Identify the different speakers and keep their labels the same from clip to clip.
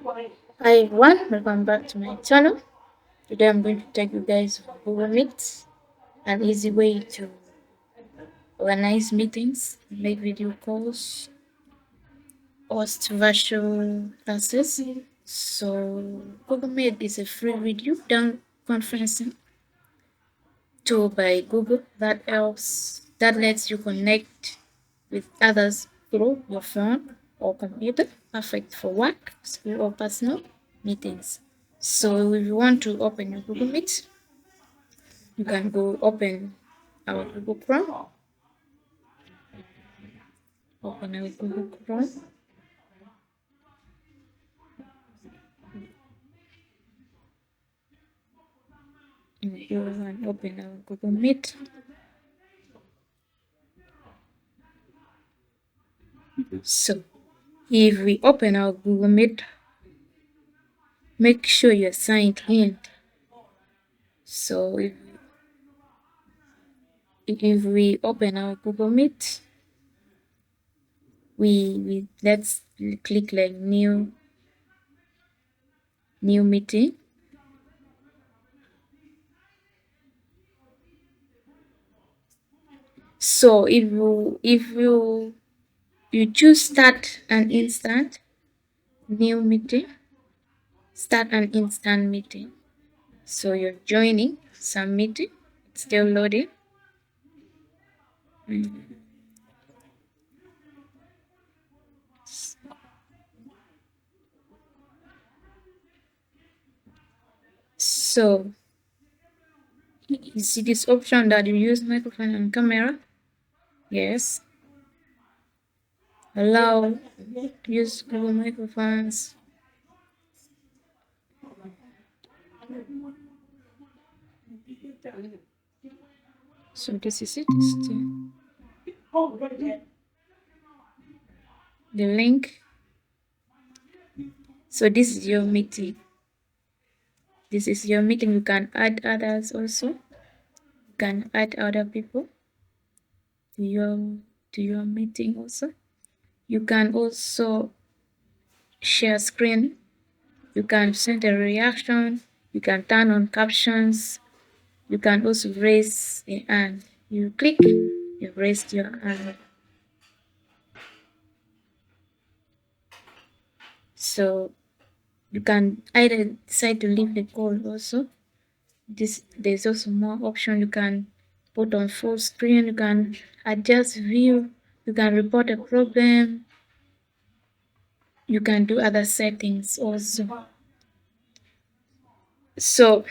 Speaker 1: Hi everyone, welcome back to my channel. Today I'm going to take you guys through Google Meet, an easy way to organize meetings, make video calls, host virtual classes. So Google Meet is a free video down conferencing tool by Google that lets you connect with others through your phone or computer, perfect for work, school, or personal meetings. So if you want to open your Google Meet, you can go open our Google Chrome, open our Google Chrome, and you can open our Google Meet. So if we open our Google Meet, make sure you're signed in. So if we open our Google Meet, we let's click like new meeting. So if you choose start an instant new meeting, start an instant meeting. So you're joining some meeting, it's still loading. So you see this option that you use microphone and camera. Yes. Allow use Google microphones. So this is it. The link. So this is your meeting. This is your meeting. You can add others also. You can add other people to your meeting also. You can also share screen. You can send a reaction. You can turn on captions. You can also raise a hand. You click, you raised your hand. So you can either decide to leave the call also. There's also more option. You can put on full screen. You can adjust view. You can report a problem. You can do other settings also. So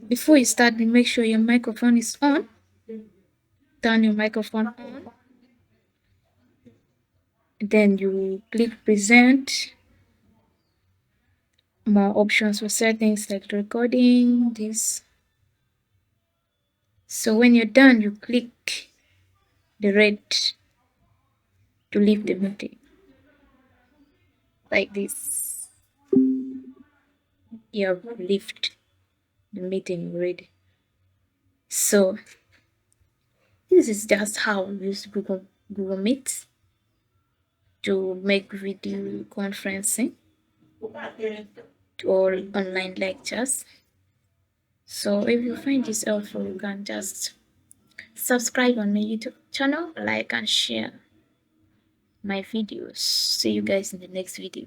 Speaker 1: before you start, make sure your microphone is on. Turn your microphone on. Then you click present. More options for settings like recording this. So when you're done, you click the red to leave the meeting. Like this. You have left the meeting already. So this is just how we use Google Meet to make video conferencing or online lectures. So if you find this helpful, you can just subscribe on my YouTube channel, like and share my videos. See you guys in the next video.